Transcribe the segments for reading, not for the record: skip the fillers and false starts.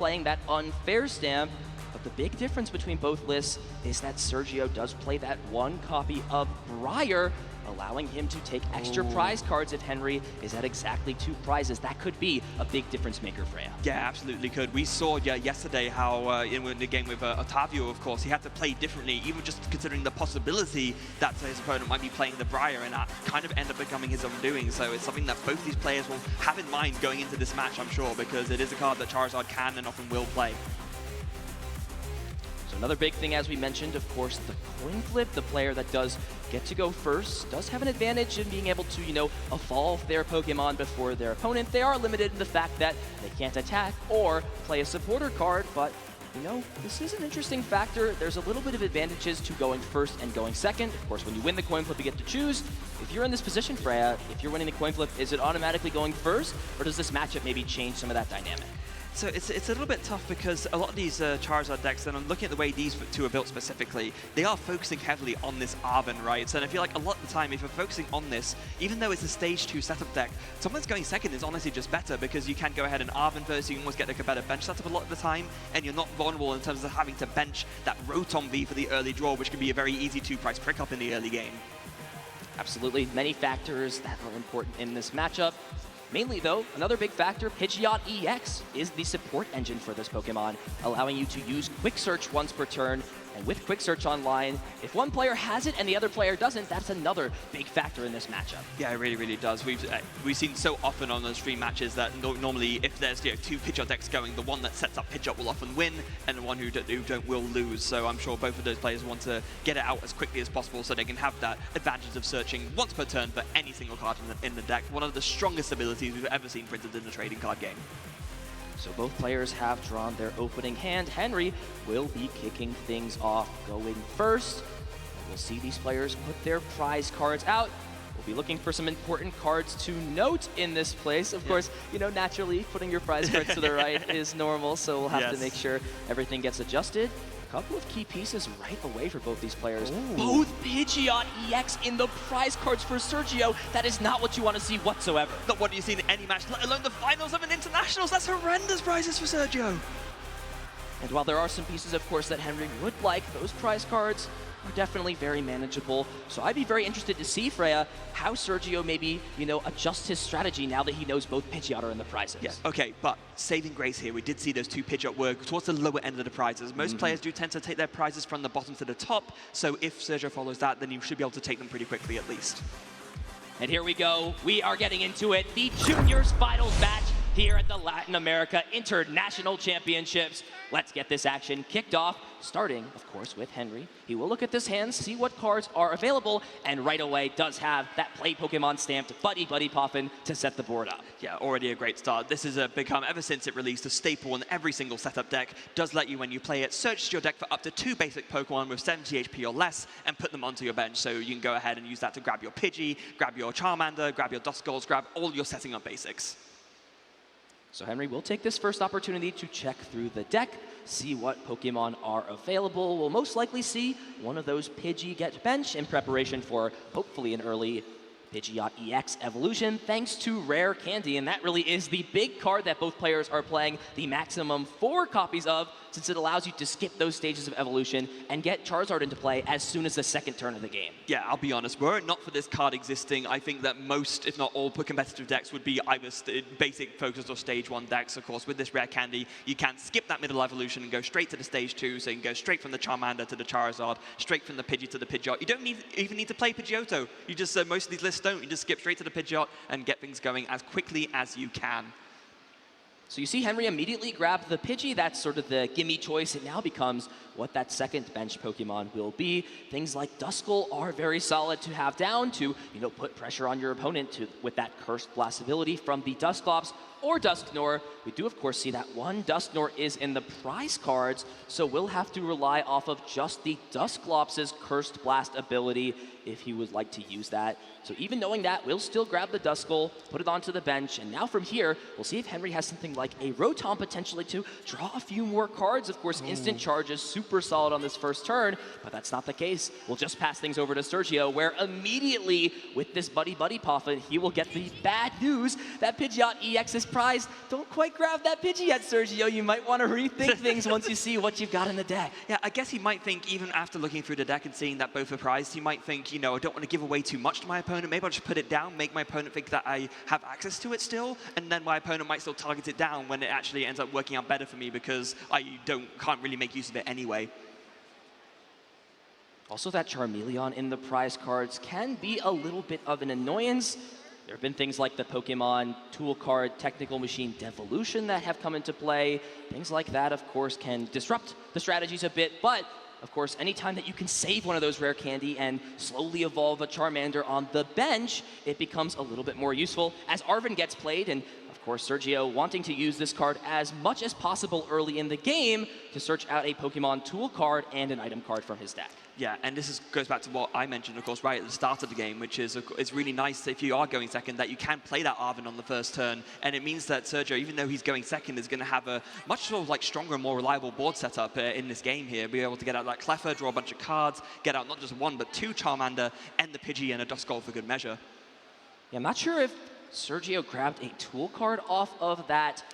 playing that unfair stamp. But the big difference between both lists is that Sergio does play that one copy of Briar, allowing him to take extra prize cards if Henry is at exactly 2 prizes. That could be a big difference maker for Freya. Yeah, absolutely could. We saw yesterday how in the game with Otavio, of course, he had to play differently, even just considering the possibility that his opponent might be playing the Briar, and that kind of end up becoming his undoing. So it's something that both these players will have in mind going into this match, I'm sure, because it is a card that Charizard can and often will play. So another big thing, as we mentioned, of course, the coin flip. The player that does get to go first does have an advantage in being able to, evolve their Pokemon before their opponent. They are limited in the fact that they can't attack or play a supporter card, but this is an interesting factor. There's a little bit of advantages to going first and going second. Of course, when you win the coin flip, you get to choose. If you're in this position, Freya, if you're winning the coin flip, is it automatically going first, or does this matchup maybe change some of that dynamic? So it's a little bit tough because a lot of these Charizard decks, and I'm looking at the way these two are built specifically, they are focusing heavily on this Arven, right? So I feel like a lot of the time, if you're focusing on this, even though it's a stage 2 setup deck, someone's going second is honestly just better because you can go ahead and Arven first, you can almost get like a better bench setup a lot of the time, and you're not vulnerable in terms of having to bench that Rotom V for the early draw, which can be a very easy 2-price pick-up in the early game. Absolutely, many factors that are important in this matchup. Mainly, though, another big factor, Pidgeot EX is the support engine for this Pokemon, allowing you to use Quick Search once per turn. And with Quick Search online, if one player has it and the other player doesn't, that's another big factor in this matchup. Yeah, it really, really does. We've seen so often on those stream matches that normally if there's 2 Pidgeot decks going, the one that sets up Pidgeot will often win, and the one who don't will lose. So I'm sure both of those players want to get it out as quickly as possible so they can have that advantage of searching once per turn for any single card in the deck. One of the strongest abilities we've ever seen printed in the trading card game. So both players have drawn their opening hand. Henry will be kicking things off, going first. And we'll see these players put their prize cards out. We'll be looking for some important cards to note in this place. Of course, naturally putting your prize cards to the right is normal, so we'll have to make sure everything gets adjusted. A couple of key pieces right away for both these players. Ooh. Both Pidgeot EX in the prize cards for Sergio. That is not what you want to see whatsoever. Not what you see in any match, let alone the finals of an internationals. That's horrendous prizes for Sergio. And while there are some pieces, of course, that Henry would like, those prize cards are definitely very manageable. So I'd be very interested to see, Freya, how Sergio maybe, adjusts his strategy now that he knows both Pidgeot are in the prizes. Yes. Okay, but saving grace here, we did see those 2 Pidgeot work towards the lower end of the prizes. Most players do tend to take their prizes from the bottom to the top, so if Sergio follows that, then you should be able to take them pretty quickly at least. And here we go. We are getting into it. The Juniors Finals match here at the Latin America International Championships. Let's get this action kicked off, starting, of course, with Henry. He will look at this hand, see what cards are available, and right away does have that Play Pokemon stamped Buddy Buddy Poffin to set the board up. Yeah, already a great start. This has become, ever since it released, a staple in every single setup deck. Does let you, when you play it, search your deck for up to 2 basic Pokemon with 70 HP or less and put them onto your bench. So you can go ahead and use that to grab your Pidgey, grab your Charmander, grab your Duskulls, grab all your setting up basics. So Henry will take this first opportunity to check through the deck, see what Pokemon are available. We'll most likely see one of those Pidgey get bench in preparation for hopefully an early Pidgeot EX evolution thanks to Rare Candy, and that really is the big card that both players are playing the maximum 4 copies of, since it allows you to skip those stages of evolution and get Charizard into play as soon as the second turn of the game. Yeah, I'll be honest, were it not for this card existing, I think that most, if not all, competitive decks would be either basic focused or stage 1 decks. Of course, with this Rare Candy, you can skip that middle evolution and go straight to the stage 2, so you can go straight from the Charmander to the Charizard, straight from the Pidgey to the Pidgeot. You don't even need to play Pidgeotto. You just, most of these lists don't. You just skip straight to the Pidgeot and get things going as quickly as you can. So you see Henry immediately grab the Pidgey. That's sort of the gimme choice. It now becomes what that second bench Pokemon will be. Things like Duskull are very solid to have down to, put pressure on your opponent with that Cursed Blast ability from the Dusclops or Dusknoir. We do, of course, see that one Dusknoir is in the prize cards, so we'll have to rely off of just the Dusclops' Cursed Blast ability if he would like to use that. So even knowing that, we'll still grab the Duskull, put it onto the bench, and now from here, we'll see if Henry has something like a Rotom potentially to draw a few more cards. Of course, Instant Charge is super solid on this first turn, but that's not the case. We'll just pass things over to Sergio, where immediately with this Buddy Buddy Poffin, he will get the bad news that Pidgeot EX is prize. Don't quite grab that Pidgey yet, Sergio. You might want to rethink things once you see what you've got in the deck. Yeah, I guess he might think, even after looking through the deck and seeing that both are prized, he might think, you know, I don't want to give away too much to my opponent. Maybe I'll just put it down, make my opponent think that I have access to it still, and then my opponent might still target it down when it actually ends up working out better for me because I can't really make use of it anyway. Also, that Charmeleon in the prize cards can be a little bit of an annoyance. There have been things like the Pokemon Tool Card Technical Machine Devolution that have come into play. Things like that, of course, can disrupt the strategies a bit, but of course, anytime that you can save one of those rare candy and slowly evolve a Charmander on the bench, it becomes a little bit more useful as Arven gets played, and of course, Sergio wanting to use this card as much as possible early in the game to search out a Pokemon Tool card and an item card from his deck. Yeah, and goes back to what I mentioned, of course, right at the start of the game, which is it's really nice if you are going second that you can play that Arven on the first turn, and it means that Sergio, even though he's going second, is going to have a much sort of like stronger and more reliable board setup in this game here. Be able to get out that Cleffa, draw a bunch of cards, get out not just one but two Charmander, end the Pidgey, and a Duskull for good measure. Yeah, I'm not sure if Sergio grabbed a tool card off of that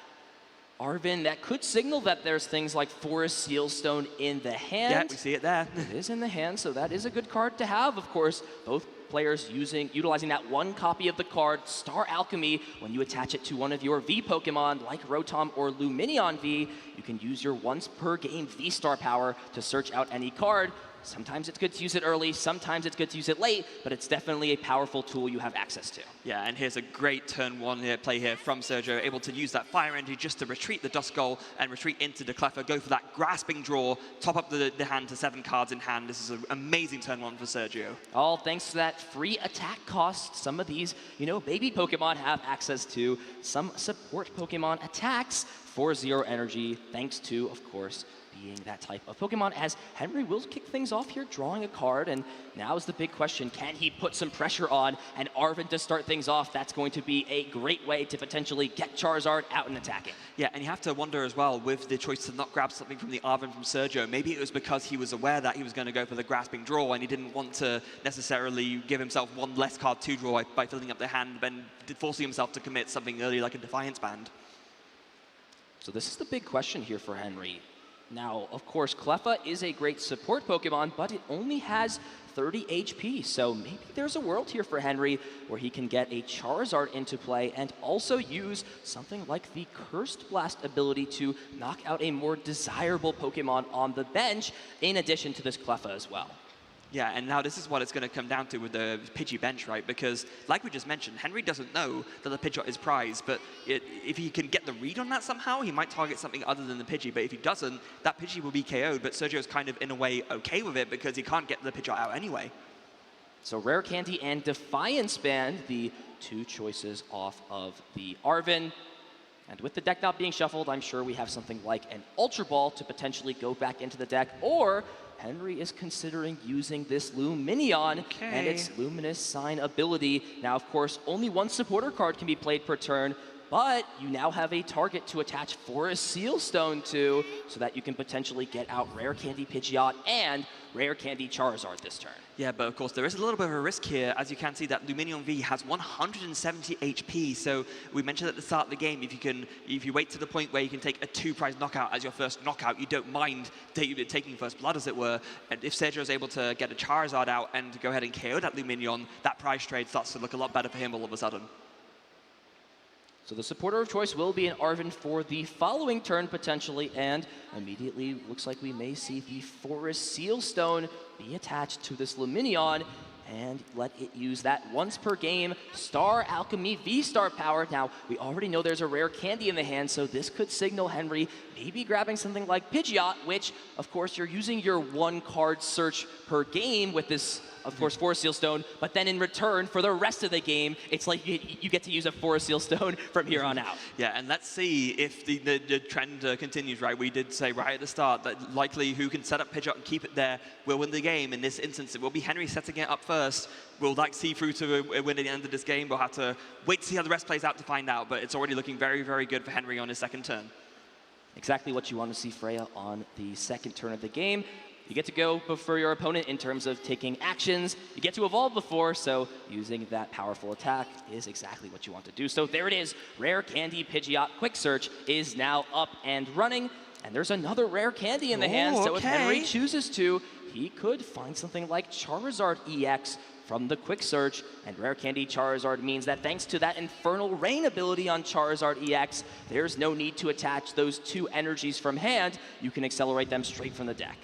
Arven. That could signal that there's things like Forest Sealstone in the hand. Yeah, we see it there. It is in the hand, so that is a good card to have. Of course, both players utilizing that one copy of the card, Star Alchemy, when you attach it to one of your V Pokemon like Rotom or Lumineon V, you can use your once per game V-Star power to search out any card. Sometimes it's good to use it early, sometimes it's good to use it late, but it's definitely a powerful tool you have access to. Yeah, and here's a great turn one play here from Sergio, able to use that Fire Energy just to retreat the Duskull and retreat into the Cleffa, go for that grasping draw, top up the hand to 7 cards in hand. This is an amazing turn one for Sergio. All thanks to that free attack cost. Some of these, baby Pokemon have access to some support Pokemon attacks for 0 energy, thanks to, of course, being that type of Pokemon, as Henry will kick things off here, drawing a card, and now is the big question, can he put some pressure on and Arven to start things off? That's going to be a great way to potentially get Charizard out and attacking. Yeah, and you have to wonder as well, with the choice to not grab something from the Arven from Sergio, maybe it was because he was aware that he was going to go for the grasping draw and he didn't want to necessarily give himself one less card to draw by filling up the hand, then forcing himself to commit something early like a Defiance Band. So this is the big question here for Henry. Now, of course, Cleffa is a great support Pokemon, but it only has 30 HP, so maybe there's a world here for Henry where he can get a Charizard into play and also use something like the Cursed Blast ability to knock out a more desirable Pokemon on the bench, in addition to this Cleffa as well. Yeah, and now this is what it's going to come down to with the Pidgey bench, right? Because, like we just mentioned, Henry doesn't know that the Pidgeot is prized, but if he can get the read on that somehow, he might target something other than the Pidgey. But if he doesn't, that Pidgey will be KO'd, but Sergio's kind of, in a way, okay with it because he can't get the Pidgeot out anyway. So Rare Candy and Defiance Band, the 2 choices off of the Arven. And with the deck not being shuffled, I'm sure we have something like an Ultra Ball to potentially go back into the deck, or Henry is considering using this Lumineon and its Luminous Sign ability. Now, of course, only one supporter card can be played per turn, but you now have a target to attach Forest Sealstone to, so that you can potentially get out Rare Candy Pidgeot and Rare Candy Charizard this turn. Yeah, but of course there is a little bit of a risk here. As you can see, that Lumineon V has 170 HP. So we mentioned at the start of the game, if you wait to the point where you can take a 2-prize knockout as your first knockout, you don't mind taking first blood, as it were. And if Sergio is able to get a Charizard out and go ahead and KO that Lumineon, that prize trade starts to look a lot better for him all of a sudden. So the supporter of choice will be an Arven for the following turn, potentially, and immediately looks like we may see the Forest Sealstone be attached to this Lumineon, and let it use that once per game Star Alchemy V-Star power. Now, we already know there's a rare candy in the hand, so this could signal Henry maybe grabbing something like Pidgeot, which, of course, you're using your 1-card search per game with this, of course, Forest Sealstone, but then in return, for the rest of the game, it's like you get to use a Forest Sealstone from here on out. Yeah, and let's see if the trend continues, right? We did say right at the start that likely who can set up Pidgeot and keep it there will win the game. In this instance, it will be Henry setting it up first. Will that see through to a win at the end of this game? We'll have to wait to see how the rest plays out to find out, but it's already looking very, very good for Henry on his second turn. Exactly what you want to see Freya on the second turn of the game. You get to go before your opponent in terms of taking actions. You get to evolve before, so using that powerful attack is exactly what you want to do. So there it is. Rare Candy Pidgeot Quick Search is now up and running. And there's another rare candy in the hand, so if Henry chooses to, he could find something like Charizard EX from the Quick Search. And Rare Candy Charizard means that thanks to that Infernal Rain ability on Charizard EX, there's no need to attach those two energies from hand. You can accelerate them straight from the deck.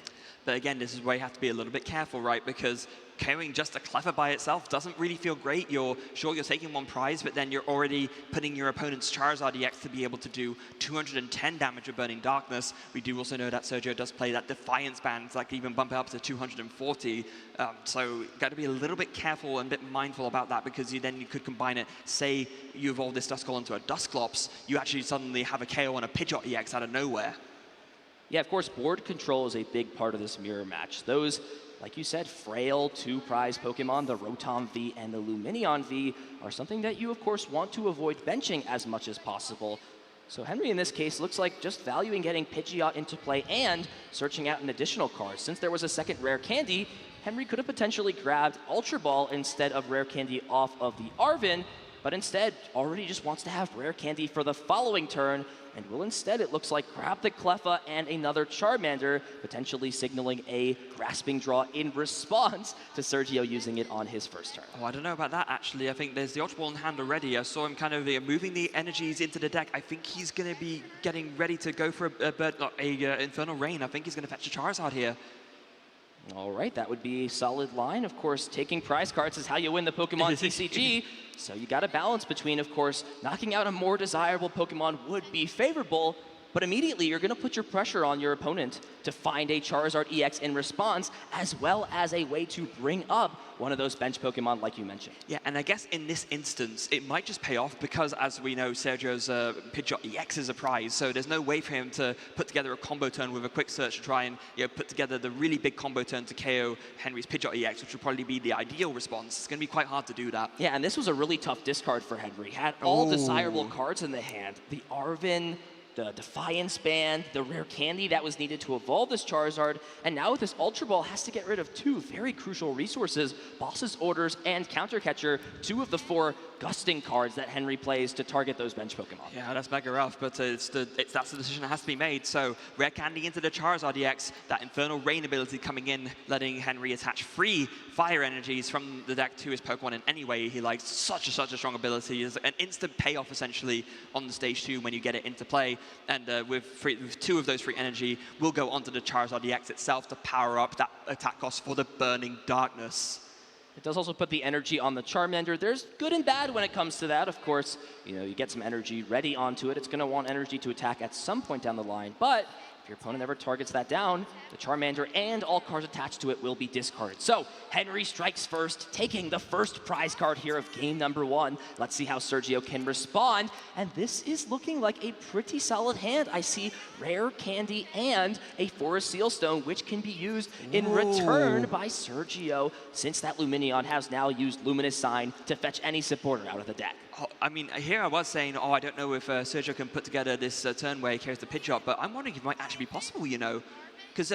But again, this is where you have to be a little bit careful, right? Because carrying just a Clever by itself doesn't really feel great. You're taking one prize, but then you're already putting your opponent's Charizard EX to be able to do 210 damage with Burning Darkness. We do also know that Sergio does play that Defiance band, so that can even bump it up to 240. So got to be a little bit careful and a bit mindful about that, because you could combine it. Say you evolve this Duskull into a Dusclops, you actually suddenly have a KO on a Pidgeot EX out of nowhere. Yeah, of course, board control is a big part of this mirror match. Those, like you said, frail two-prize Pokemon, the Rotom V and the Lumineon V, are something that you, of course, want to avoid benching as much as possible. So Henry, in this case, looks like just valuing getting Pidgeot into play and searching out an additional card. Since there was a second rare candy, Henry could have potentially grabbed Ultra Ball instead of rare candy off of the Arven, but instead already just wants to have rare candy for the following turn, and will instead, it looks like, grab the Cleffa and another Charmander, potentially signaling a Grasping Draw in response to Sergio using it on his first turn. Oh, I don't know about that, actually. I think there's the Ultra Ball in hand already. I saw him kind of moving the energies into the deck. I think he's going to be getting ready to go for a Infernal Rain. I think he's going to fetch a Charizard here. All right, that would be a solid line. Of course, taking prize cards is how you win the Pokemon TCG. So you got a balance between, of course, knocking out a more desirable Pokemon would be favorable, but immediately you're going to put your pressure on your opponent to find a Charizard EX in response, as well as a way to bring up one of those bench Pokemon like you mentioned. Yeah, and I guess in this instance, it might just pay off because, as we know, Sergio's Pidgeot EX is a prize, so there's no way for him to put together a combo turn with a Quick Search to try and put together the really big combo turn to KO Henry's Pidgeot EX, which would probably be the ideal response. It's going to be quite hard to do that. Yeah, and this was a really tough discard for Henry. Had all desirable cards in the hand. The Arven, the Defiance Band, the rare candy that was needed to evolve this Charizard, and now with this Ultra Ball has to get rid of two very crucial resources, Boss's Orders and Counter Catcher, two of the four gusting cards that Henry plays to target those bench Pokemon. Yeah, that's mega rough, but that's the decision that has to be made. So rare candy into the Charizard EX, that Infernal Rain ability coming in, letting Henry attach free fire energies from the deck to his Pokemon in any way he likes. Such a strong ability. It's an instant payoff essentially on the stage 2 when you get it into play. And with two of those free energy, we'll go onto the Charizard EX itself to power up that attack cost for the Burning Darkness. It does also put the energy on the Charmander. There's good and bad when it comes to that. Of course, you get some energy ready onto it. It's going to want energy to attack at some point down the line. But if your opponent ever targets that down, the Charmander and all cards attached to it will be discarded. So Henry strikes first, taking the first prize card here of game number 1. Let's see how Sergio can respond. And this is looking like a pretty solid hand. I see rare candy and a Forest Sealstone, which can be used in return by Sergio, since that Lumineon has now used Luminous Sign to fetch any supporter out of the deck. Oh, I mean, here I was saying, I don't know if Sergio can put together this turn where he carries the Pidgeot, but I'm wondering if it might actually be possible, Because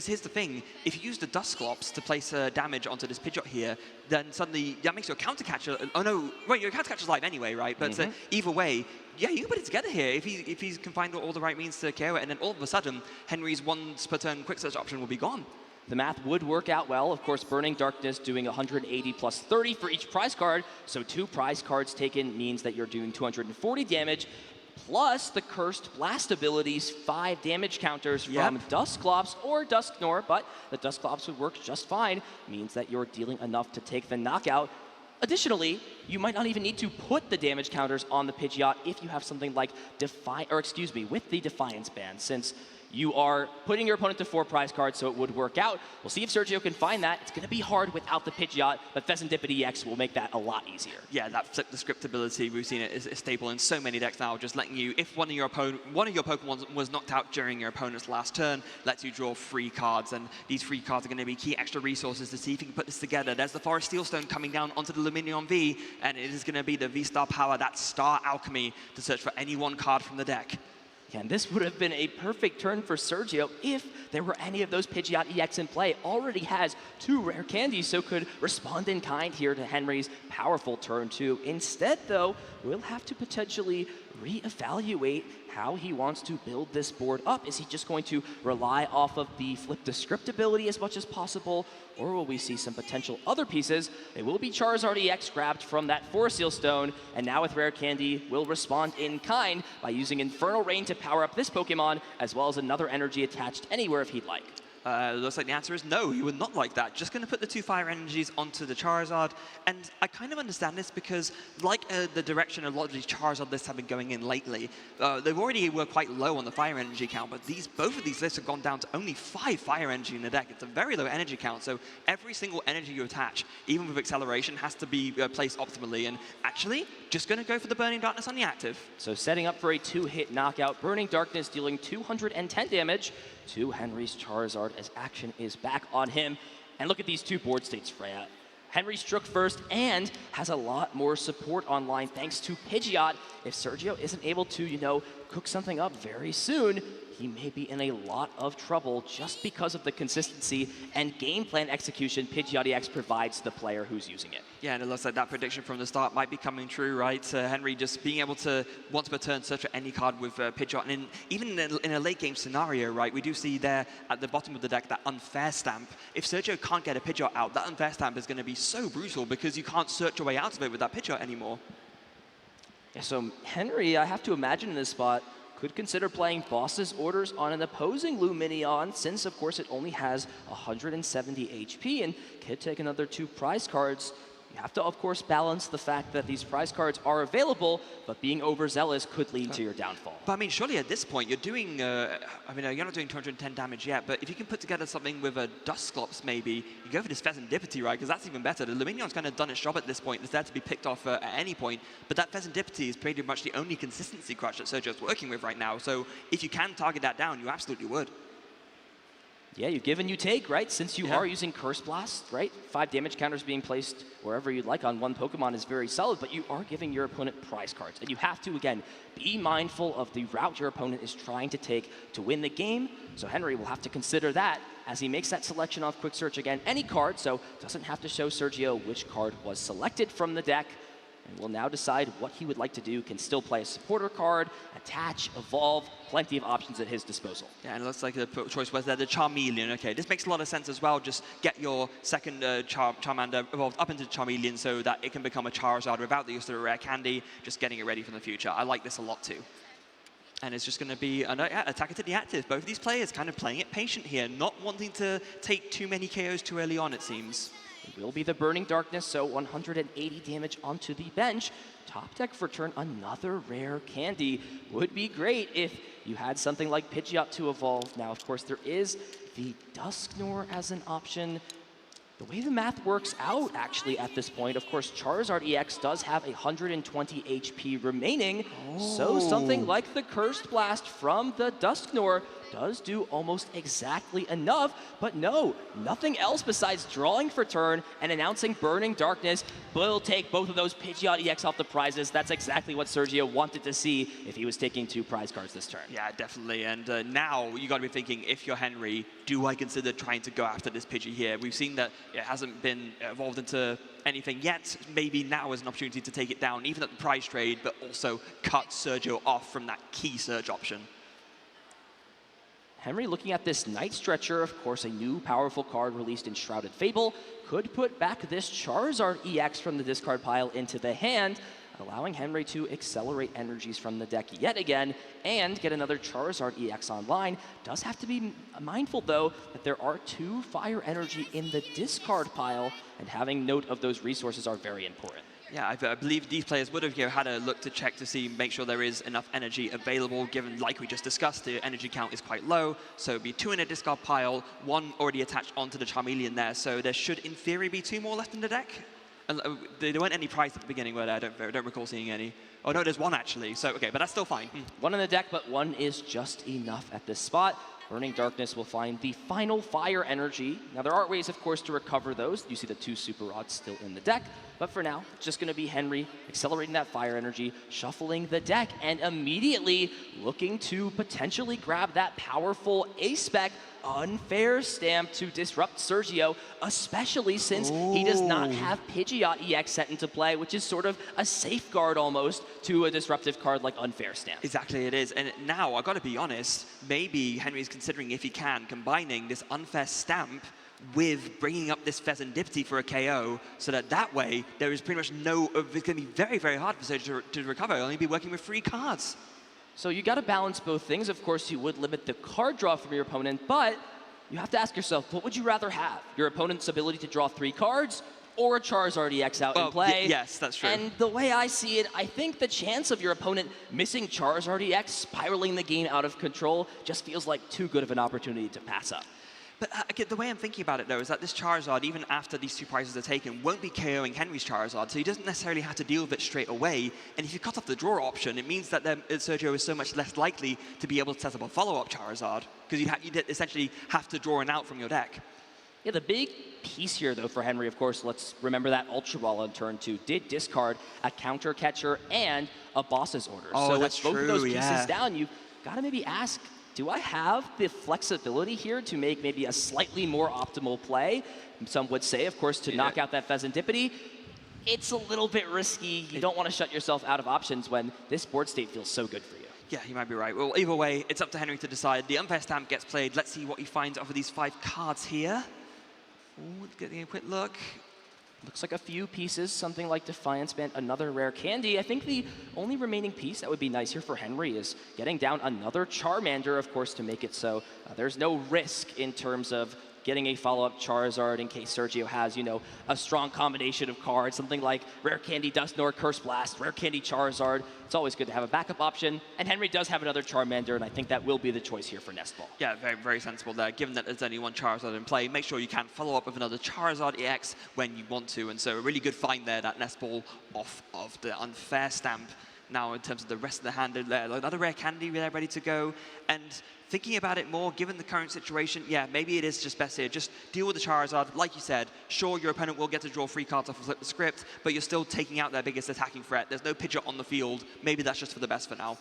here's the thing, if you use the Dusclops to place damage onto this Pidgeot here, then suddenly that makes your Counter Catcher, oh no, wait, your Counter Catcher's live anyway, right? But either way, yeah, you can put it together here if he can find all the right means to KO it, and then all of a sudden, Henry's once per turn Quick Search option will be gone. The math would work out well. Of course, Burning Darkness doing 180 plus 30 for each prize card. So 2 prize cards taken means that you're doing 240 damage. Plus the Cursed Blast abilities, 5 damage counters from Dusclops or Dusknoir, but the Dusclops would work just fine. Means that you're dealing enough to take the knockout. Additionally, you might not even need to put the damage counters on the Pidgeot if you have something like with the Defiance Band, since you are putting your opponent to 4 prize cards, so it would work out. We'll see if Sergio can find that. It's going to be hard without the Pidgeot, but Pheasantipede EX will make that a lot easier. Yeah, that flip the script ability, we've seen it is stable in so many decks now, just letting you, if one of your Pokemon was knocked out during your opponent's last turn, lets you draw free cards, and these free cards are going to be key extra resources to see if you can put this together. There's the Forest Steelstone coming down onto the Lumineon V, and it is going to be the V-Star power, that Star Alchemy, to search for any one card from the deck. And this would have been a perfect turn for Sergio if there were any of those Pidgeot EX in play. Already has 2 rare candies, so could respond in kind here to Henry's powerful turn 2. Instead, though, we'll have to potentially reevaluate how he wants to build this board up. Is he just going to rely off of the flip the script ability as much as possible, or will we see some potential other pieces? It will be Charizard EX grabbed from that Forest Seal Stone, and now with Rare Candy, will respond in kind by using Infernal Rain to power up this Pokemon, as well as another energy attached anywhere if he'd like. Looks like the answer is no, he would not like that. Just going to put the 2 fire energies onto the Charizard. And I kind of understand this because, like the direction a lot of these Charizard lists have been going in lately, they already were quite low on the fire energy count, but both of these lists have gone down to only 5 fire energy in the deck. It's a very low energy count, so every single energy you attach, even with acceleration, has to be placed optimally. And actually, just going to go for the Burning Darkness on the active. So setting up for a 2-hit knockout, Burning Darkness dealing 210 damage to Henry's Charizard as action is back on him. And look at these 2 board states, Freya. Henry struck first and has a lot more support online thanks to Pidgeot. If Sergio isn't able to, cook something up very soon, he may be in a lot of trouble just because of the consistency and game plan execution Pidgeot EX provides the player who's using it. Yeah, and it looks like that prediction from the start might be coming true, right? Henry just being able to, once per turn, search for any card with Pidgeot. And even in a late game scenario, right, we do see there at the bottom of the deck that unfair stamp. If Sergio can't get a Pidgeot out, that unfair stamp is going to be so brutal because you can't search your way out of it with that Pidgeot anymore. Yeah, so Henry, I have to imagine in this spot, could consider playing Boss's Orders on an opposing Lumineon, since, of course, it only has 170 HP, and could take another 2 prize cards. You have to, of course, balance the fact that these prize cards are available, but being overzealous could lead to your downfall. But I mean, surely at this point, you're doing, you're not doing 210 damage yet, but if you can put together something with a Dusclops, maybe, you go for this Pheasantipity, right? Because that's even better. The Lumineon's kind of done its job at this point. It's there to be picked off at any point, but that Pheasantipity is pretty much the only consistency crutch that Sergio's working with right now. So if you can target that down, you absolutely would. Yeah, you give and you take, right? Since you are using Curse Blast, right? 5 damage counters being placed wherever you'd like on one Pokemon is very solid, but you are giving your opponent prize cards. And you have to, again, be mindful of the route your opponent is trying to take to win the game. So Henry will have to consider that as he makes that selection off Quick Search again. Any card, so doesn't have to show Sergio which card was selected from the deck. And will now decide what he would like to do. Can still play a supporter card, attach, evolve, plenty of options at his disposal. Yeah, and it looks like the choice was there, the Charmeleon. Okay, this makes a lot of sense as well. Just get your second Charmander evolved up into Charmeleon so that it can become a Charizard without the use of a rare candy, just getting it ready for the future. I like this a lot too. And it's just going to be an attacker to the active. Both of these players kind of playing it patient here, not wanting to take too many KOs too early on, it seems. It will be the Burning Darkness, so 180 damage onto the bench. Top deck for turn, another rare candy. Would be great if you had something like Pidgeot to evolve. Now, of course, there is the Dusknoir as an option. The way the math works out, actually, at this point, of course, Charizard EX does have 120 HP remaining. So something like the Cursed Blast from the Dusknoir does do almost exactly enough, but no, nothing else besides drawing for turn and announcing Burning Darkness will take both of those Pidgeot EX off the prizes. That's exactly what Sergio wanted to see if he was taking 2 prize cards this turn. Yeah, definitely. And now you got to be thinking, if you're Henry, do I consider trying to go after this Pidgey here? We've seen that it hasn't been evolved into anything yet. Maybe now is an opportunity to take it down, even at the prize trade, but also cut Sergio off from that key search option. Henry looking at this Night Stretcher, of course, a new powerful card released in Shrouded Fable, could put back this Charizard EX from the discard pile into the hand, allowing Henry to accelerate energies from the deck yet again and get another Charizard EX online. Does have to be mindful, though, that there are 2 fire energy in the discard pile, and having note of those resources are very important. Yeah, I believe these players would have had a look to check to see, make sure there is enough energy available, given, like we just discussed, the energy count is quite low. So it'd be 2 in a discard pile, 1 already attached onto the Charmeleon there. So there should, in theory, be 2 more left in the deck. And there weren't any prize at the beginning, were there? I don't recall seeing any. Oh, no, there's 1 actually. So, okay, but that's still fine. 1 in the deck, but 1 is just enough at this spot. Burning Darkness will find the final fire energy. Now, there are ways, of course, to recover those. You see the 2 super rods still in the deck. But for now, it's just going to be Henry accelerating that fire energy, shuffling the deck, and immediately looking to potentially grab that powerful A-Spec Unfair Stamp to disrupt Sergio, especially since he does not have Pidgeot EX set into play, which is sort of a safeguard almost to a disruptive card like Unfair Stamp. Exactly, it is. And now, I've got to be honest, maybe Henry's considering, if he can, combining this Unfair Stamp with bringing up this Serendipity for a KO, so that way there is pretty much no, it's going to be very, very hard for Sergio to recover. He'll only be working with 3 cards. So you got to balance both things. Of course, you would limit the card draw from your opponent, but you have to ask yourself, what would you rather have? Your opponent's ability to draw 3 cards, or a Charizard EX out in play? Yes, that's true. And the way I see it, I think the chance of your opponent missing Charizard EX, spiraling the game out of control, just feels like too good of an opportunity to pass up. But again, the way I'm thinking about it, though, is that this Charizard, even after these 2 prizes are taken, won't be KOing Henry's Charizard, so he doesn't necessarily have to deal with it straight away. And if you cut off the draw option, it means that Sergio is so much less likely to be able to set up a follow-up Charizard, because you'd essentially have to draw an out from your deck. Yeah, the big piece here, though, for Henry, of course, let's remember that Ultra Ball on turn 2 did discard a Counter Catcher and a Boss's Order. Oh, so that's with both of those true, pieces down, you've got to maybe ask, do I have the flexibility here to make maybe a slightly more optimal play? Some would say, of course, to knock out that Serendipity. It's a little bit risky. You don't want to shut yourself out of options when this board state feels so good for you. Yeah, you might be right. Well, either way, it's up to Henry to decide. The Unfair Stamp gets played. Let's see what he finds off of these 5 cards here. Ooh, getting a quick look. Looks like a few pieces, something like Defiance Band, another rare candy. I think the only remaining piece that would be nice here for Henry is getting down another Charmander, of course, to make it so there's no risk in terms of getting a follow-up Charizard in case Sergio has, you know, a strong combination of cards, something like Rare Candy Dusknoir, Curse Blast, Rare Candy Charizard. It's always good to have a backup option. And Henry does have another Charmander, and I think that will be the choice here for Nest Ball. Yeah, very, very sensible there. Given that there's only 1 Charizard in play, make sure you can follow up with another Charizard EX when you want to. And so a really good find there, that Nest Ball off of the Unfair Stamp. Now, in terms of the rest of the hand, another Rare Candy there ready to go. And thinking about it more, given the current situation, yeah, maybe it is just best here. Just deal with the Charizard. Like you said, sure, your opponent will get to draw 3 cards off and flip the script, but you're still taking out their biggest attacking threat. There's no Pidgeot on the field. Maybe that's just for the best for now.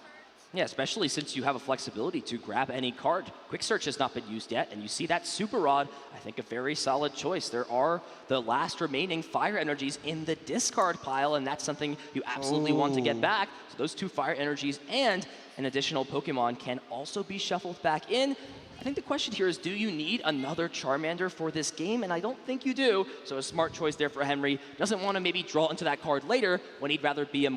Yeah, especially since you have a flexibility to grab any card. Quick Search has not been used yet, and you see that Super Rod, I think a very solid choice. There are the last remaining Fire Energies in the discard pile, and that's something you absolutely want to get back. So those 2 Fire Energies and an additional Pokemon can also be shuffled back in. I think the question here is, do you need another Charmander for this game? And I don't think you do, so a smart choice there for Henry. Doesn't want to maybe draw into that card later when he'd rather be a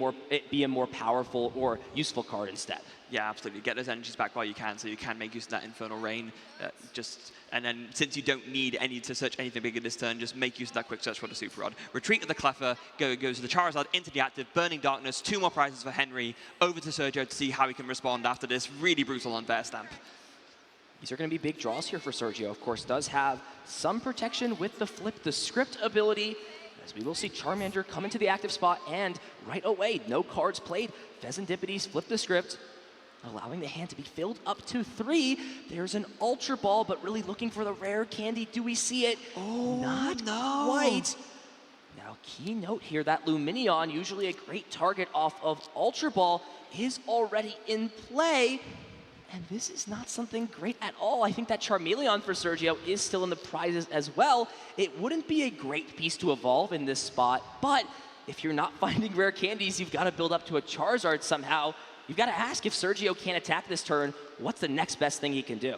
more powerful or useful card instead. Yeah, absolutely. Get those energies back while you can, so you can make use of that Infernal Rain. And then, since you don't need to search anything bigger this turn, just make use of that Quick Search for the Super Rod. Retreat of the Cleffer, goes the Charizard into the active, Burning Darkness, 2 more prizes for Henry, over to Sergio to see how he can respond after this really brutal Unfair Stamp. These are going to be big draws here for Sergio. Of course, does have some protection with the Flip the Script ability, as we will see Charmander come into the active spot, and right away, no cards played. Serendipitys Flip the Script, allowing the hand to be filled up to 3. There's an Ultra Ball, but really looking for the Rare Candy. Do we see it? Oh, not quite. Now, key note here, that Lumineon, usually a great target off of Ultra Ball, is already in play. And this is not something great at all. I think that Charmeleon for Sergio is still in the prizes as well. It wouldn't be a great piece to evolve in this spot, but if you're not finding rare candies, you've got to build up to a Charizard somehow. You've got to ask, if Sergio can't attack this turn, what's the next best thing he can do?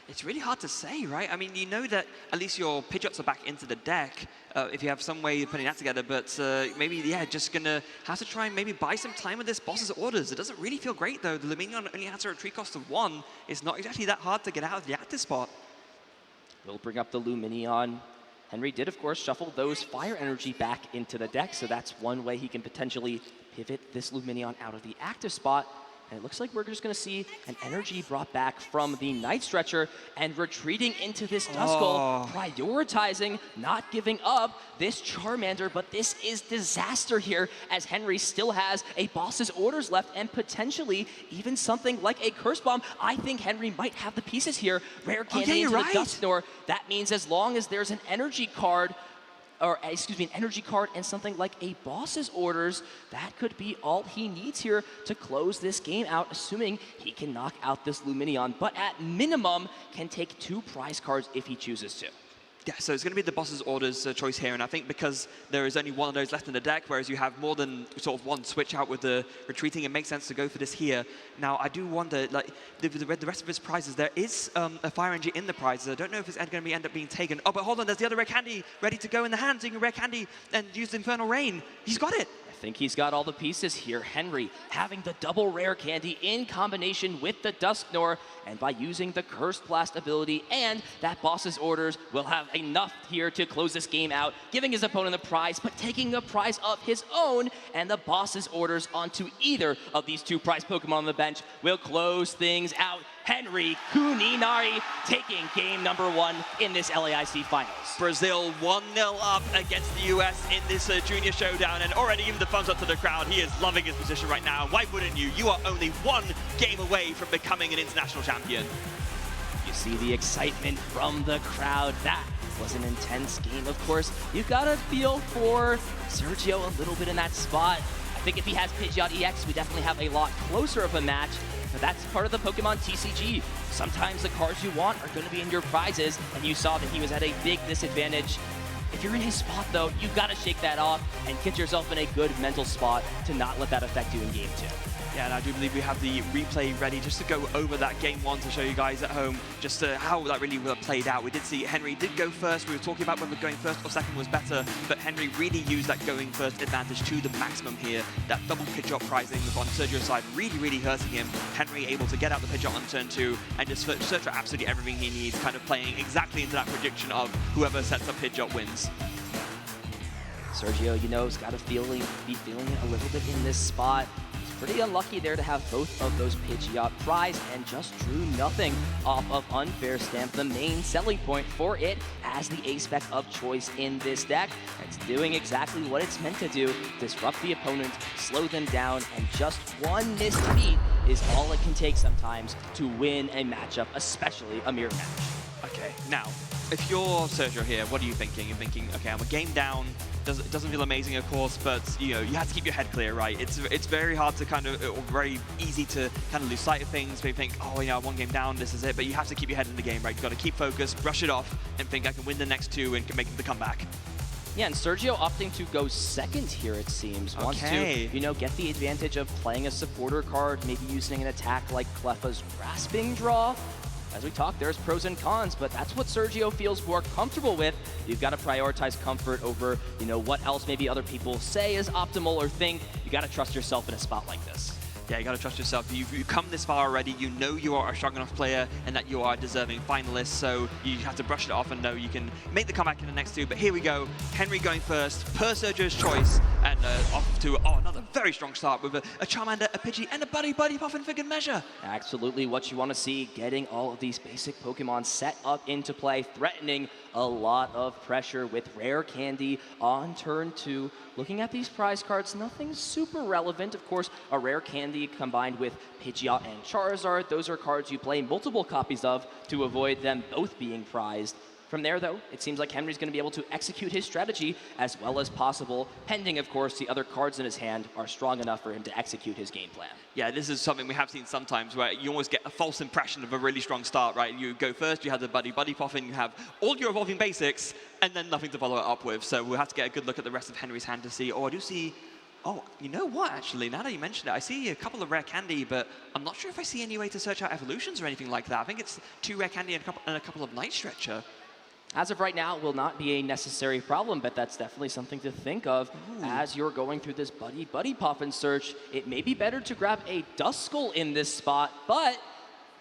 It's really hard to say, right? I mean, you know that at least your Pidgeots are back into the deck if you have some way of putting that together, but maybe, yeah, just going to have to try and maybe buy some time with this boss's orders. It doesn't really feel great, though. The Lumineon only has a retreat cost of 1. It's not exactly that hard to get out of the active spot. We'll bring up the Lumineon. Henry did, of course, shuffle those Fire Energy back into the deck, so that's one way he can potentially pivot this Lumineon out of the active spot. And it looks like we're just going to see an energy brought back from the Night Stretcher and retreating into this Duskull, prioritizing, not giving up this Charmander. But this is disaster here, as Henry still has a boss's orders left and potentially even something like a Curse Bomb. I think Henry might have the pieces here. Rare Candy into the Dusknoir. That means as long as there's an energy card, or excuse me, an energy card and something like a boss's orders, that could be all he needs here to close this game out, assuming he can knock out this Lumineon, but at minimum can take 2 prize cards if he chooses to. Yeah, so it's going to be the boss's orders choice here, and I think because there is only one of those left in the deck, whereas you have more than sort of one switch out with the retreating, it makes sense to go for this here. Now, I do wonder, like, the rest of his prizes, there is a Fire Energy in the prizes. I don't know if it's going to end up being taken. Oh, but hold on, there's the other Rare Candy ready to go in the hand, so you can Rare Candy and use the Infernal Rain. He's got it. I think he's got all the pieces here. Henry having the double Rare Candy in combination with the Dusknoir, and by using the Cursed Blast ability and that boss's orders, will have enough here to close this game out, giving his opponent the prize, but taking a prize of his own, and the boss's orders onto either of these 2 prize Pokemon on the bench will close things out. Henry Kuninari taking game number 1 in this LAIC Finals. Brazil 1-0 up against the US in this junior showdown, and already giving the thumbs up to the crowd. He is loving his position right now. Why wouldn't you? You are only 1 game away from becoming an international champion. You see the excitement from the crowd. That was an intense game, of course. You've got to feel for Sergio a little bit in that spot. I think if he has Pidgeot EX, we definitely have a lot closer of a match. But that's part of the Pokemon TCG. Sometimes the cards you want are going to be in your prizes, and you saw that he was at a big disadvantage. If you're in his spot, though, you've got to shake that off and get yourself in a good mental spot to not let that affect you in Game 2. Yeah, and I do believe we have the replay ready just to go over that Game 1 to show you guys at home just how that really played out. We did see Henry did go first. We were talking about whether going first or second was better, but Henry really used that going first advantage to the maximum here. That double Pidgeot prizing on Sergio's side really hurting him. Henry able to get out the Pidgeot on turn 2 and just search for absolutely everything he needs, kind of playing exactly into that prediction of whoever sets up Pidgeot wins. Sergio, you know, has got to be feeling it a little bit in this spot. Pretty unlucky there to have both of those Pidgeot prized and just drew nothing off of Unfair Stamp, the main selling point for it as the A-spec of choice in this deck. It's doing exactly what it's meant to do, disrupt the opponent, slow them down, and just one missed beat is all it can take sometimes to win a matchup, especially a mirror match. Okay, now, if you're Sergio here, what are you thinking? You're thinking, okay, I'm a game down. It doesn't feel amazing, of course, but you know, you have to keep your head clear, right? It's very hard to kind of, or very easy to kind of lose sight of things. Maybe think, oh, you know, 1 game down, this is it. But you have to keep your head in the game, right? You've got to keep focused, brush it off, and think I can win the next 2 and can make the comeback. Yeah, and Sergio opting to go second here, it seems. Wants to, you know, get the advantage of playing a supporter card, maybe using an attack like Cleffa's Grasping Draw. As we talk, there's pros and cons, but that's what Sergio feels more comfortable with. You've got to prioritize comfort over, you know, what else maybe other people say is optimal or think. You got to trust yourself in a spot like this. Yeah, you got to trust yourself. You've come this far already. You know you are a strong enough player and that you are a deserving finalist. So you have to brush it off and know you can make the comeback in the next 2. But here we go. Henry going first, per Sergio's choice, and off to another very strong start with a Charmander, a Pidgey, and a Buddy Puffin for good measure. Absolutely what you want to see. Getting all of these basic Pokemon set up into play, threatening a lot of pressure with Rare Candy on turn 2. Looking at these prize cards, nothing super relevant. Of course, a Rare Candy combined with Pidgeot and Charizard. Those are cards you play multiple copies of to avoid them both being prized. From there, though, it seems like Henry's going to be able to execute his strategy as well as possible, pending, of course, the other cards in his hand are strong enough for him to execute his game plan. Yeah, this is something we have seen sometimes where you almost get a false impression of a really strong start, right? You go first, you have the Buddy Puffin, you have all your evolving basics, and then nothing to follow it up with. So we'll have to get a good look at the rest of Henry's hand to see, I do see, you know what, actually, now that you mentioned it, I see a couple of Rare Candy, but I'm not sure if I see any way to search out evolutions or anything like that. I think it's 2 Rare Candy and a couple of Night Stretcher. As of right now, it will not be a necessary problem, but that's definitely something to think of. As you're going through this Buddy Puffin search. It may be better to grab a Duskull in this spot, but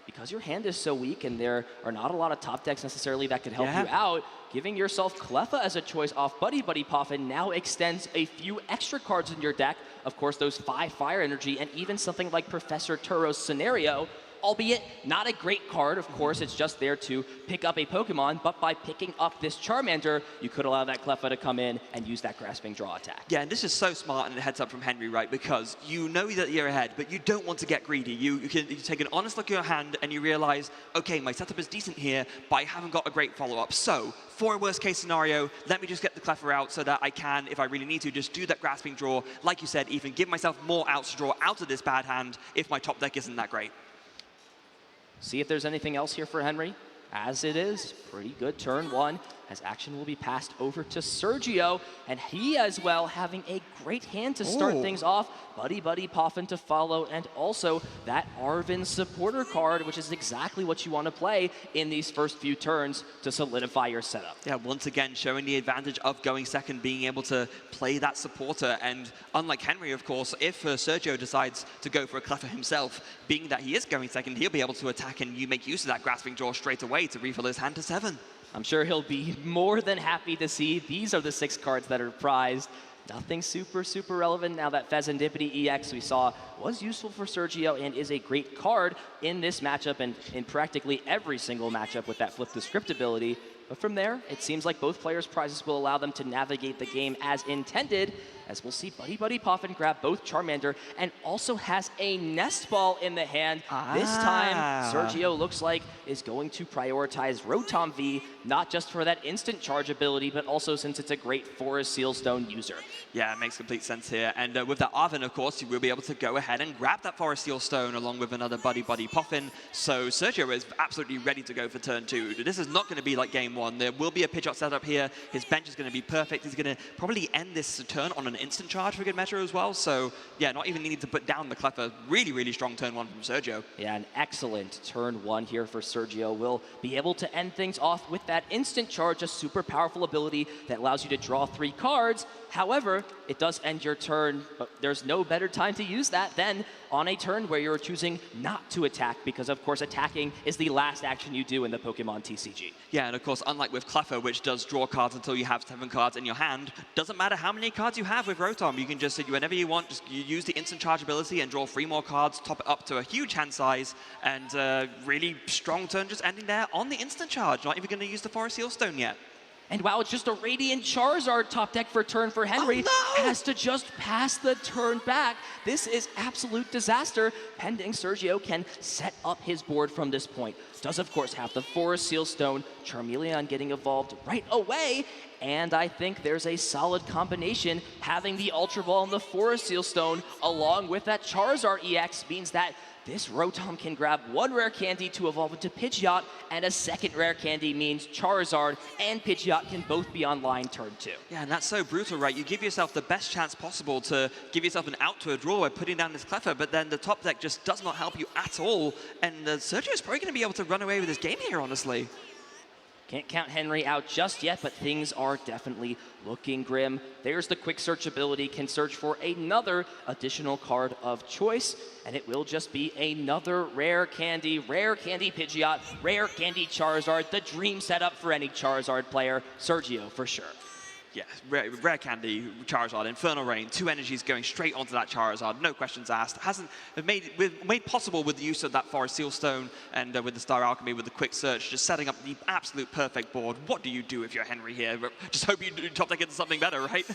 because your hand is so weak and there are not a lot of top decks necessarily that could help Yeah. you out, giving yourself Cleffa as a choice off Buddy Buddy Poffin now extends a few extra cards in your deck. Of course, those 5 fire energy and even something like Professor Turo's Scenario, albeit not a great card, of course, it's just there to pick up a Pokemon, but by picking up this Charmander, you could allow that Cleffa to come in and use that Grasping Draw attack. Yeah, and this is so smart and a heads up from Henry, right? Because you know that you're ahead, but you don't want to get greedy. You take an honest look at your hand and you realize, okay, my setup is decent here, but I haven't got a great follow-up. So, for a worst case scenario, let me just get the Cleffa out so that I can, if I really need to, just do that Grasping Draw. Like you said, Ethan, give myself more outs to draw out of this bad hand if my top deck isn't that great. See if there's anything else here for Henry. As it is, pretty good turn 1, as action will be passed over to Sergio, and he as well having a great hand to start things off. Buddy Buddy Poffin to follow, and also that Arven supporter card, which is exactly what you want to play in these first few turns to solidify your setup. Yeah, once again, showing the advantage of going second, being able to play that supporter. And unlike Henry, of course, if Sergio decides to go for a Cleffa himself, being that he is going second, he'll be able to attack and you make use of that Grasping Draw straight away to refill his hand to 7. I'm sure he'll be more than happy to see these are the 6 cards that are prized. Nothing super relevant. Now that Pheasantipity EX we saw was useful for Sergio and is a great card in this matchup and in practically every single matchup with that Flip the Script ability. But from there, it seems like both players' prizes will allow them to navigate the game as intended, as we'll see Buddy Buddy Poffin grab both Charmander and also has a Nest Ball in the hand. This time, Sergio looks like is going to prioritize Rotom V, not just for that instant charge ability, but also since it's a great Forest Sealstone user. Yeah, it makes complete sense here. And with that Arven, of course, you will be able to go ahead and grab that Forest Sealstone along with another Buddy Buddy Poffin. So Sergio is absolutely ready to go for turn 2. This is not going to be like game 1. There will be a pitch out setup here. His bench is going to be perfect. He's going to probably end this turn on an instant charge for good measure as well. So yeah, not even needing to put down the Cleffa. Really strong turn 1 from Sergio. Yeah, an excellent turn 1 here for Sergio. Will be able to end things off with that instant charge, a super powerful ability that allows you to draw 3 cards. However, it does end your turn, but there's no better time to use that than on a turn where you're choosing not to attack, because of course attacking is the last action you do in the Pokemon TCG. Yeah, and of course, unlike with Cleffa, which does draw cards until you have 7 cards in your hand, doesn't matter how many cards you have with Rotom, you can just, whenever you want, just use the instant charge ability and draw 3 more cards, top it up to a huge hand size, and really strong turn just ending there on the instant charge. Not even going to use the Forest Sealstone yet. And wow, it's just a Radiant Charizard top deck for turn for Henry. Oh, no! Has to just pass the turn back. This is absolute disaster, pending Sergio can set up his board from this point. Does, of course, have the Forest Sealstone, Charmeleon getting evolved right away, and I think there's a solid combination. Having the Ultra Ball and the Forest Sealstone along with that Charizard EX means that this Rotom can grab 1 rare candy to evolve into Pidgeot, and a 2nd rare candy means Charizard and Pidgeot can both be online turn 2. Yeah, and that's so brutal, right? You give yourself the best chance possible to give yourself an out to a draw by putting down this Cleffa, but then the top deck just does not help you at all, and Sergio is probably going to be able to run away with this game here, honestly. Can't count Henry out just yet, but things are definitely looking grim. There's the quick search ability, can search for another additional card of choice, and it will just be another rare candy Pidgeot, rare candy Charizard, the dream setup for any Charizard player. Sergio for sure. Yeah, rare candy, Charizard, Infernal Rain, 2 energies going straight onto that Charizard, no questions asked. Made possible with the use of that Forest Sealstone and with the Star Alchemy, with the quick search, just setting up the absolute perfect board. What do you do if you're Henry here? Just hope you top deck into something better, right?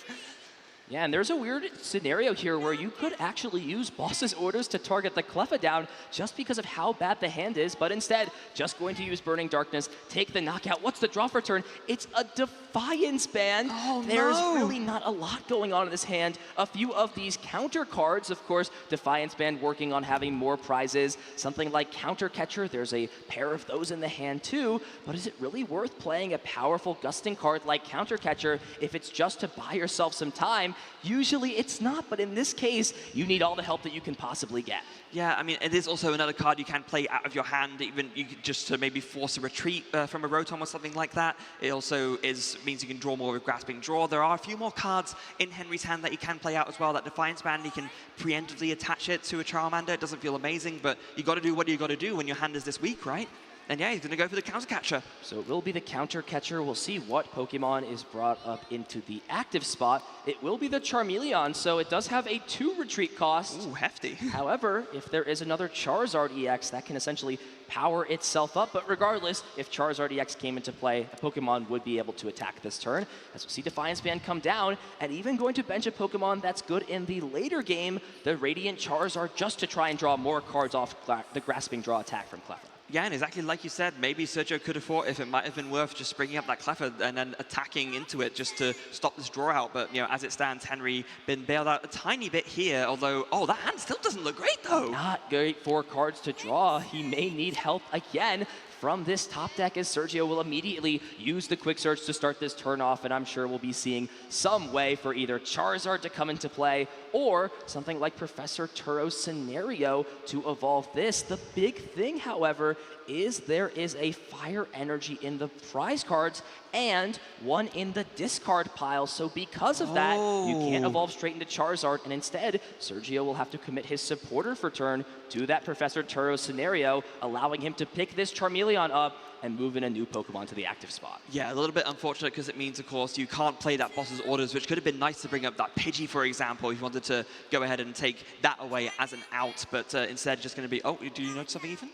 Yeah, and there's a weird scenario here where you could actually use Boss's Orders to target the Cleffa down just because of how bad the hand is, but instead, just going to use Burning Darkness, take the knockout. What's the draw for turn? It's a Defiance Band. Oh, There's no. really not a lot going on in this hand. A few of these counter cards, of course, Defiance Band working on having more prizes. Something like Counter Catcher, there's a pair of those in the hand too, but is it really worth playing a powerful gusting card like Counter Catcher if it's just to buy yourself some time? Usually it's not, but in this case, you need all the help that you can possibly get. Yeah, I mean, it is also another card you can play out of your hand, even you could just to maybe force a retreat from a Rotom or something like that. It also means you can draw more with Grasping Draw. There are a few more cards in Henry's hand that he can play out as well. That Defiance Band, he can preemptively attach it to a Charmander. It doesn't feel amazing, but you got to do what you got to do when your hand is this weak, right? And yeah, he's going to go for the Counter Catcher. So it will be the Counter Catcher. We'll see what Pokemon is brought up into the active spot. It will be the Charmeleon, so it does have a 2 retreat cost. Ooh, hefty. However, if there is another Charizard EX, that can essentially power itself up. But regardless, if Charizard EX came into play, a Pokemon would be able to attack this turn. As we see Defiance Band come down, and even going to bench a Pokemon that's good in the later game, the Radiant Charizard, just to try and draw more cards off the Grasping Draw attack from Cleffa. Yeah, and exactly like you said, maybe Sergio could have thought if it might have been worth just bringing up that Cleffa and then attacking into it just to stop this draw out. But, you know, as it stands, Henry been bailed out a tiny bit here, although, oh, that hand still doesn't look great, though. Not great for cards to draw. He may need help again from this top deck, as Sergio will immediately use the Quick Search to start this turn off, and I'm sure we'll be seeing some way for either Charizard to come into play or something like Professor Turo's Scenario to evolve this. The big thing, however, is there is a Fire Energy in the prize cards and one in the discard pile. So because of that, you can't evolve straight into Charizard, and instead, Sergio will have to commit his supporter for turn to that Professor Turo Scenario, allowing him to pick this Charmeleon up and move in a new Pokemon to the active spot. Yeah, a little bit unfortunate because it means, of course, you can't play that boss's orders, which could have been nice to bring up that Pidgey, for example, if you wanted to go ahead and take that away as an out, but instead just going to be, oh, do you notice something, Ethan?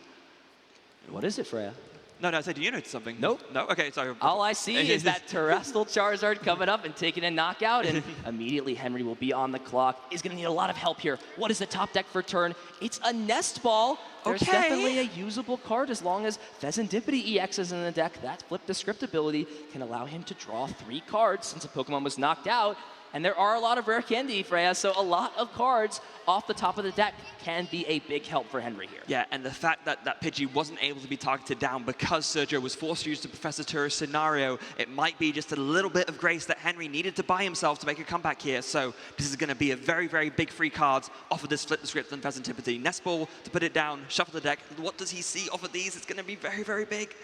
What is it, Freya? No, I said, do you notice something? Nope. No? Okay, sorry. All I see is that terrestrial Charizard coming up and taking a knockout, and immediately Henry will be on the clock. He's going to need a lot of help here. What is the top deck for turn? It's a Nest Ball. There's definitely a usable card as long as Pheasantipity EX is in the deck. That Flip the Script ability can allow him to draw 3 cards since a Pokemon was knocked out. And there are a lot of rare candy, Freya, so a lot of cards off the top of the deck can be a big help for Henry here. Yeah, and the fact that that Pidgey wasn't able to be targeted down because Sergio was forced to use the Professor Turo's Scenario, it might be just a little bit of grace that Henry needed to buy himself to make a comeback here. So this is going to be a very, very big free card off of this Flip the Script and Pheasantipity. Nest Ball to put it down, shuffle the deck. What does he see off of these? It's going to be very, very big.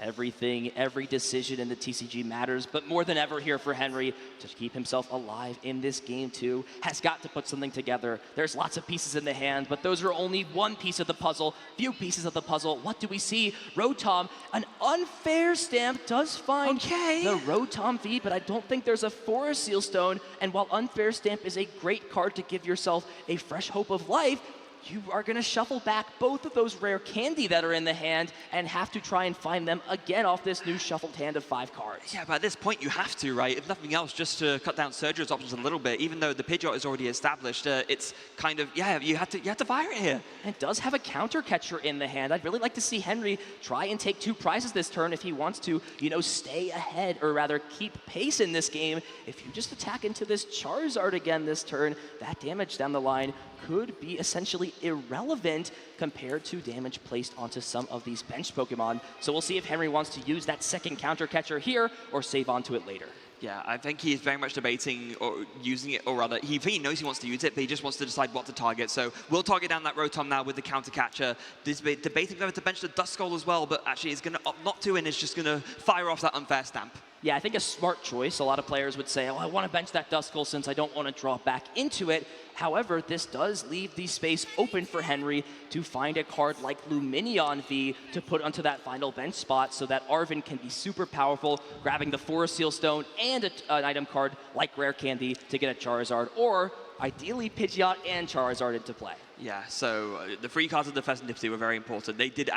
Everything, every decision in the TCG matters, but more than ever here for Henry to keep himself alive in this game too, has got to put something together. There's lots of pieces in the hand, but those are only one piece of the puzzle, few pieces of the puzzle. What do we see? Rotom, an Unfair Stamp does find the Rotom V, but I don't think there's a Forest Seal Stone, and while Unfair Stamp is a great card to give yourself a fresh hope of life, you are going to shuffle back both of those rare candy that are in the hand and have to try and find them again off this new shuffled hand of 5 cards. Yeah, but at this point you have to, right? If nothing else, just to cut down Sergio's options a little bit, even though the Pidgeot is already established, it's kind of, yeah, you have to fire it here. And it does have a Counter Catcher in the hand. I'd really like to see Henry try and take 2 prizes this turn if he wants to, you know, stay ahead or rather keep pace in this game. If you just attack into this Charizard again this turn, that damage down the line could be essentially irrelevant compared to damage placed onto some of these bench Pokemon. So we'll see if Henry wants to use that second Counter Catcher here or save onto it later. Yeah, I think he's very much debating or using it, or rather, he knows he wants to use it, but he just wants to decide what to target. So we'll target down that Rotom now with the Counter Catcher. He's debating whether to bench the Duskull as well, but actually he's going to opt not to and is just going to fire off that Unfair Stamp. Yeah, I think a smart choice. A lot of players would say, oh, I want to bench that Duskull since I don't want to draw back into it. However, this does leave the space open for Henry to find a card like Lumineon V to put onto that final bench spot so that Arven can be super powerful, grabbing the Forest Seal Stone and an item card like Rare Candy to get a Charizard, or ideally Pidgeot and Charizard into play. Yeah, so the free cards of the Pheasantipity were very important. They did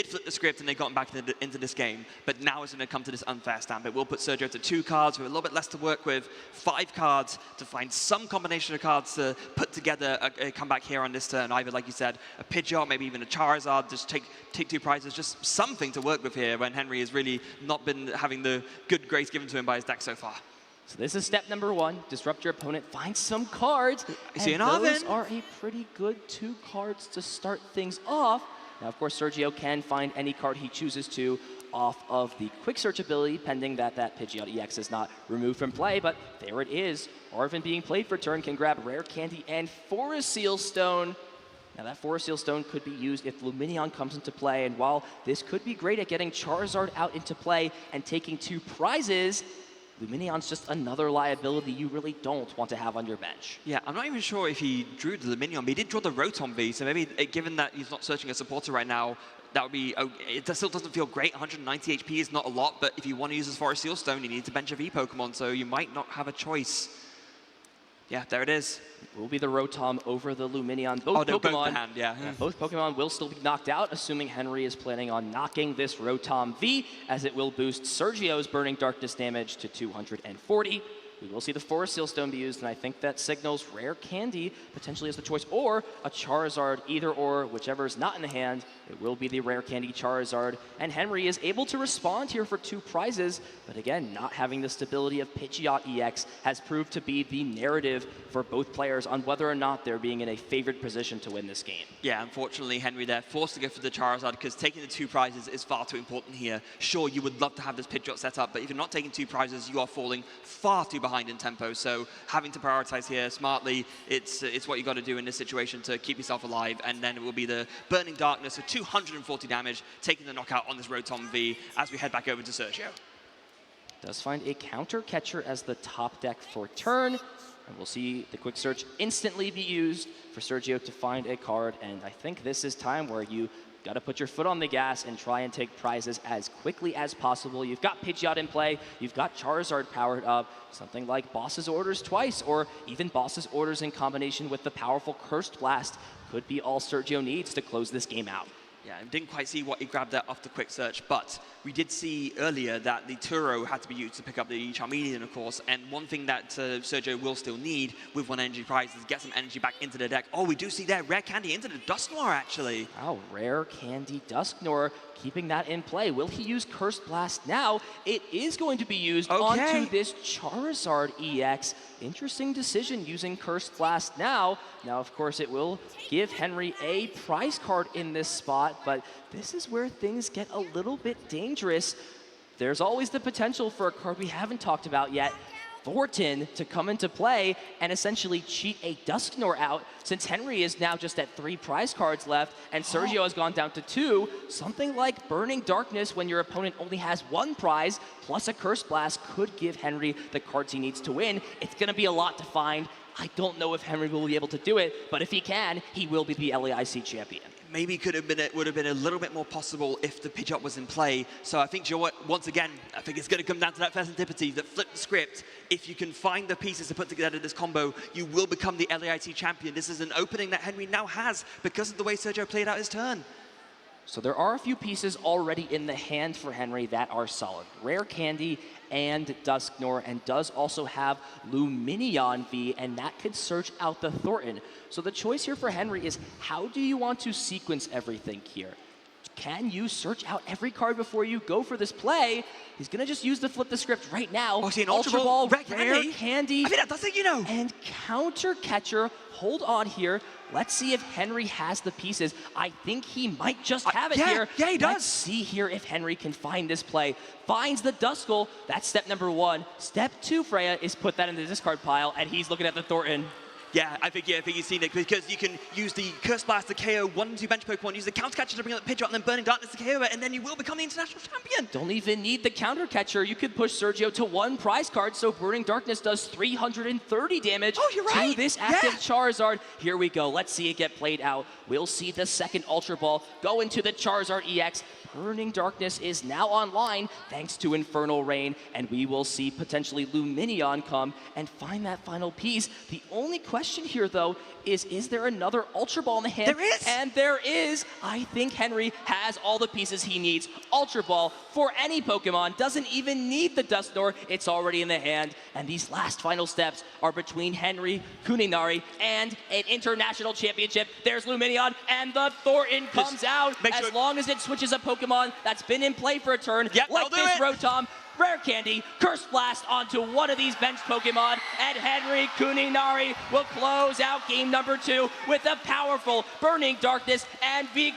flip the script and they got back into this game, but now it's going to come to this Unfair Stamp. It will put Sergio to 2 cards with a little bit less to work with, 5 cards to find some combination of cards to put together a comeback here on this turn. Either, like you said, a Pidgeot, maybe even a Charizard, just take 2 prizes, just something to work with here when Henry has really not been having the good grace given to him by his deck so far. So this is step number 1. Disrupt your opponent, find some cards. I see an Those Arven. are a pretty good 2 cards to start things off. Now, of course, Sergio can find any card he chooses to off of the quick search ability, pending that Pidgeot EX is not removed from play, but there it is. Arven being played for turn can grab Rare Candy and Forest Seal Stone. Now that Forest Seal Stone could be used if Lumineon comes into play, and while this could be great at getting Charizard out into play and taking 2 prizes, Lumineon's just another liability you really don't want to have on your bench. Yeah, I'm not even sure if he drew the Luminion, but he did draw the Rotom V, so maybe given that he's not searching a supporter right now, that would be, it still doesn't feel great. 190 HP is not a lot, but if you want to use his Forest Seal Stone, you need to bench a V Pokemon, so you might not have a choice. Yeah, there it is. It will be the Rotom over the Lumineon. Both the hand, yeah. Both Pokemon will still be knocked out, assuming Henry is planning on knocking this Rotom V, as it will boost Sergio's Burning Darkness damage to 240. We will see the Forest Seal Stone be used, and I think that signals Rare Candy potentially as the choice, or a Charizard, either or, whichever is not in the hand. It will be the Rare Candy Charizard, and Henry is able to respond here for 2 prizes, but again, not having the stability of Pidgeot EX has proved to be the narrative for both players on whether or not they're being in a favored position to win this game. Yeah, unfortunately, Henry there forced to go for the Charizard because taking the 2 prizes is far too important here. Sure, you would love to have this Pidgeot set up, but if you're not taking 2 prizes, you are falling far too behind in tempo. So having to prioritize here smartly, it's what you got to do in this situation to keep yourself alive. And then it will be the Burning Darkness for 240 damage, taking the knockout on this Rotom V as we head back over to Sergio. Does find a counter catcher as the top deck for turn. And we'll see the quick search instantly be used for Sergio to find a card. And I think this is time where you got to put your foot on the gas and try and take prizes as quickly as possible. You've got Pidgeot in play. You've got Charizard powered up. Something like Boss's Orders twice, or even Boss's Orders in combination with the powerful Cursed Blast could be all Sergio needs to close this game out. Yeah, I didn't quite see what he grabbed there off the quick search, but we did see earlier that the Turo had to be used to pick up the Charmeleon, of course, and one thing that Sergio will still need with 1 energy prize is get some energy back into the deck. Oh, we do see there, Rare Candy into the Dusknoir, actually. Wow, Rare Candy Dusknoir, keeping that in play. Will he use Cursed Blast now? It is going to be used onto this Charizard EX. Interesting decision using Cursed Blast now. Now, of course, it will give Henry a prize card in this spot, but this is where things get a little bit dangerous. There's always the potential for a card we haven't talked about yet, Thornton, to come into play and essentially cheat a Dusknoir out, since Henry is now just at 3 prize cards left and Sergio has gone down to 2. Something like Burning Darkness when your opponent only has 1 prize plus a Curse Blast could give Henry the cards he needs to win. It's going to be a lot to find. I don't know if Henry will be able to do it, but if he can, he will be the LAIC champion. Maybe would have been a little bit more possible if the Pidgeot was in play. So I think, Joe, once again, I think it's going to come down to that first antipathy, that flip the script. If you can find the pieces to put together this combo, you will become the LAIT champion. This is an opening that Henry now has because of the way Sergio played out his turn. So there are a few pieces already in the hand for Henry that are solid. Rare Candy and Dusknoir, and does also have Lumineon V, and that could search out the Thornton. So the choice here for Henry is, how do you want to sequence everything here? Can you search out every card before you go for this play? He's going to just use the flip the script right now. Oh, see an Ultra Ball, Rare Candy, I mean, that does it, you know. And Counter Catcher. Hold on here. Let's see if Henry has the pieces. I think he might just have it here. Yeah, he does. Let's see here if Henry can find this play. Finds the Duskull. That's step number 1. Step 2, Freya, is put that in the discard pile, and he's looking at the Thornton. Yeah, I think you've seen it, because you can use the Curse Blast to KO 1 and 2 bench Pokemon, use the Counter Catcher to bring up the Pidgeot, and then Burning Darkness to KO it, and then you will become the international champion. Don't even need the Counter Catcher. You could push Sergio to 1 prize card, so Burning Darkness does 330 damage to this active Charizard. Here we go. Let's see it get played out. We'll see the second Ultra Ball go into the Charizard EX. Burning Darkness is now online thanks to Infernal Rain, and we will see potentially Lumineon come and find that final piece. The only question here, though, is there another Ultra Ball in the hand? There is! And there is! I think Henry has all the pieces he needs. Ultra Ball for any Pokemon, doesn't even need the Dusknoir. It's already in the hand, and these last final steps are between Henry, Kuninari, and an international championship. There's Lumineon, and the Thornton comes out. As long as it switches a Pokemon that's been in play for a turn, like this Rotom, Rare Candy, Curse Blast onto one of these bench Pokemon, and Henry Kuninari will close out game number 2 with a powerful Burning Darkness and V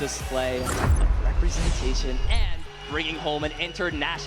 display of representation and bringing home an international